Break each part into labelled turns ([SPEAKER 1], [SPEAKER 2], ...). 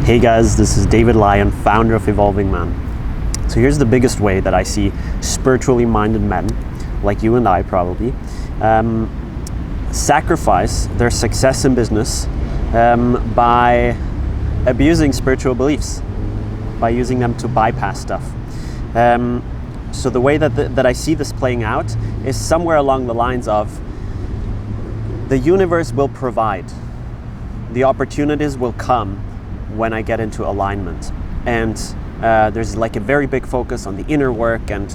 [SPEAKER 1] Hey guys, this is David Lyon, founder of Evolving Man. So here's the biggest way that I see spiritually minded men, like you and I probably, sacrifice their success in business by abusing spiritual beliefs, by using them to bypass stuff. So the way that I see this playing out is somewhere along the lines of the universe will provide, the opportunities will come when I get into alignment. And there's like a very big focus on the inner work and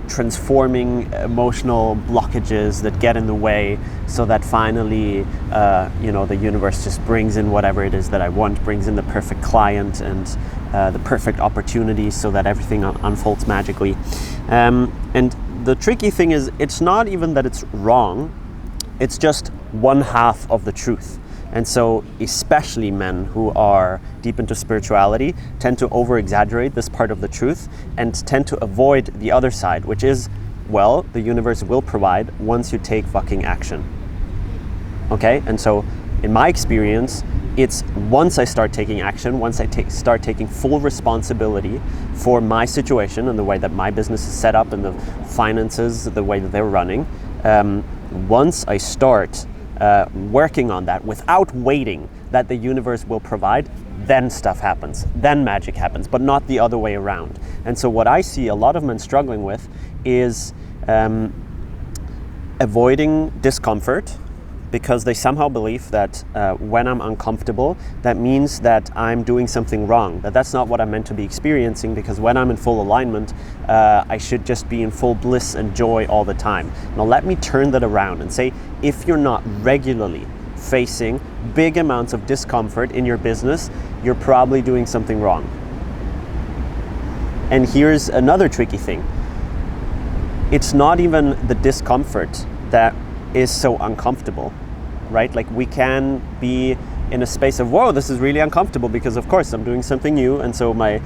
[SPEAKER 1] transforming emotional blockages that get in the way, so that finally the universe just brings in whatever it is that I want, brings in the perfect client and the perfect opportunity so that everything unfolds magically. And the tricky thing is, it's not even that it's wrong, it's just one half of the truth. And so especially men who are deep into spirituality tend to over-exaggerate this part of the truth and tend to avoid the other side, which is, well, the universe will provide once you take fucking action. Okay? And so in my experience, it's once I start taking action, once I start taking full responsibility for my situation and the way that my business is set up and the finances, the way that they're running, once I start working on that without waiting that the universe will provide, then stuff happens, then magic happens, but not the other way around. And so what I see a lot of men struggling with is avoiding discomfort, because they somehow believe that when I'm uncomfortable, that means that I'm doing something wrong, that's not what I'm meant to be experiencing, because when I'm in full alignment, I should just be in full bliss and joy all the time. Now let me turn that around and say, if you're not regularly facing big amounts of discomfort in your business, you're probably doing something wrong. And here's another tricky thing. It's not even the discomfort that is so uncomfortable, right? Like, we can be in a space of, whoa, this is really uncomfortable because of course I'm doing something new, and so my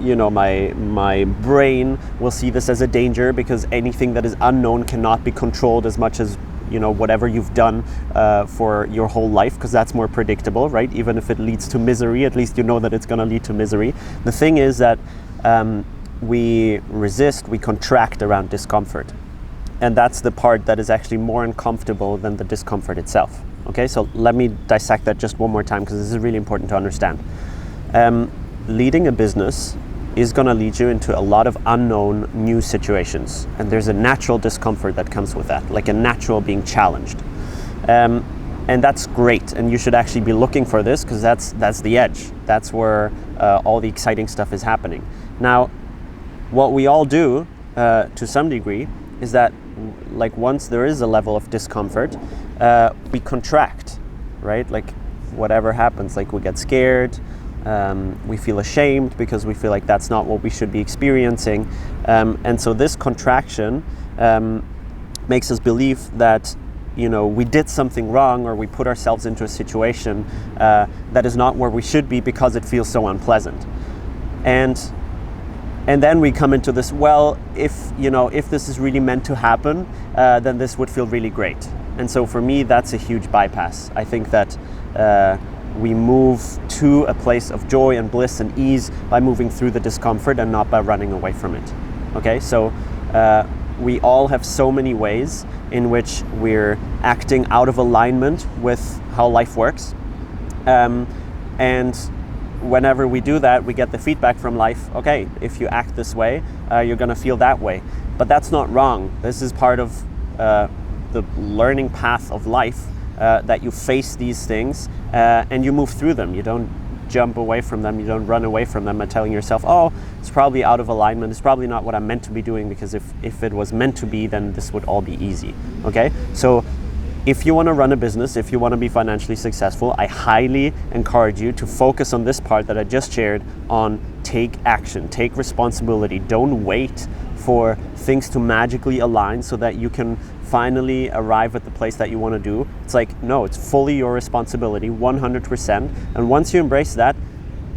[SPEAKER 1] my brain will see this as a danger, because anything that is unknown cannot be controlled as much as whatever you've done for your whole life, because that's more predictable, right? Even if it leads to misery, at least you know that it's going to lead to misery. The thing is that we resist, we contract around discomfort. And that's the part that is actually more uncomfortable than the discomfort itself. Okay, so let me dissect that just one more time, because this is really important to understand. Leading a business is going to lead you into a lot of unknown new situations. And there's a natural discomfort that comes with that, like a natural being challenged. And that's great. And you should actually be looking for this, because that's the edge. That's where all the exciting stuff is happening. Now, what we all do to some degree is that, like, once there is a level of discomfort, we contract, right? Like, whatever happens, like, we get scared, we feel ashamed because we feel like that's not what we should be experiencing. And so this contraction makes us believe that, we did something wrong, or we put ourselves into a situation that is not where we should be, because it feels so unpleasant. And then we come into this, well, if this is really meant to happen, then this would feel really great. And so for me, that's a huge bypass. I think that we move to a place of joy and bliss and ease by moving through the discomfort and not by running away from it. Okay, so we all have so many ways in which we're acting out of alignment with how life works. And whenever we do that, we get the feedback from life, okay, if you act this way, you're going to feel that way. But that's not wrong. This is part of the learning path of life, that you face these things and you move through them. You don't jump away from them. You don't run away from them and telling yourself, oh, it's probably out of alignment. It's probably not what I'm meant to be doing, because if it was meant to be, then this would all be easy. Okay? So if you want to run a business, if you want to be financially successful, I highly encourage you to focus on this part that I just shared on: take action, take responsibility. Don't wait for things to magically align so that you can finally arrive at the place that you want to do. It's like, no, it's fully your responsibility, 100%. And once you embrace that,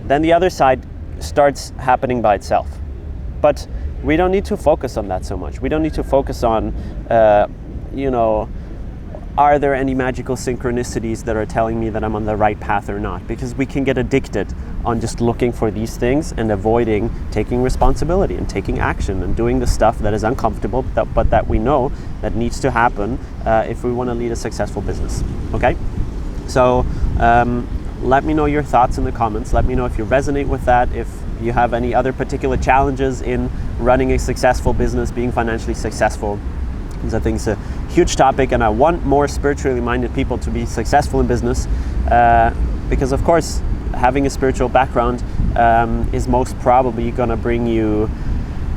[SPEAKER 1] then the other side starts happening by itself. But we don't need to focus on that so much. We don't need to focus on, are there any magical synchronicities that are telling me that I'm on the right path or not? Because we can get addicted on just looking for these things and avoiding taking responsibility and taking action and doing the stuff that is uncomfortable, but that we know that needs to happen if we want to lead a successful business. Okay? So let me know your thoughts in the comments. Let me know if you resonate with that, if you have any other particular challenges in running a successful business, being financially successful. Because I think it's a huge topic, and I want more spiritually minded people to be successful in business, because of course having a spiritual background is most probably going to bring you,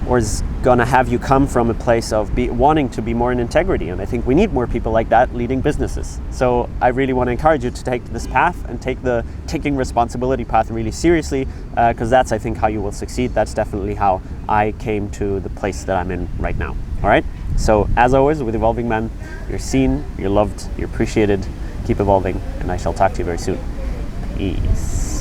[SPEAKER 1] or is going to have you come from a place of wanting to be more in integrity. And I think we need more people like that leading businesses. So I really want to encourage you to take this path and take the taking responsibility path really seriously, because that's, I think, how you will succeed. That's definitely how I came to the place that I'm in right now. All right? So as always, with Evolving Men, you're seen, you're loved, you're appreciated. Keep evolving, and I shall talk to you very soon. Peace.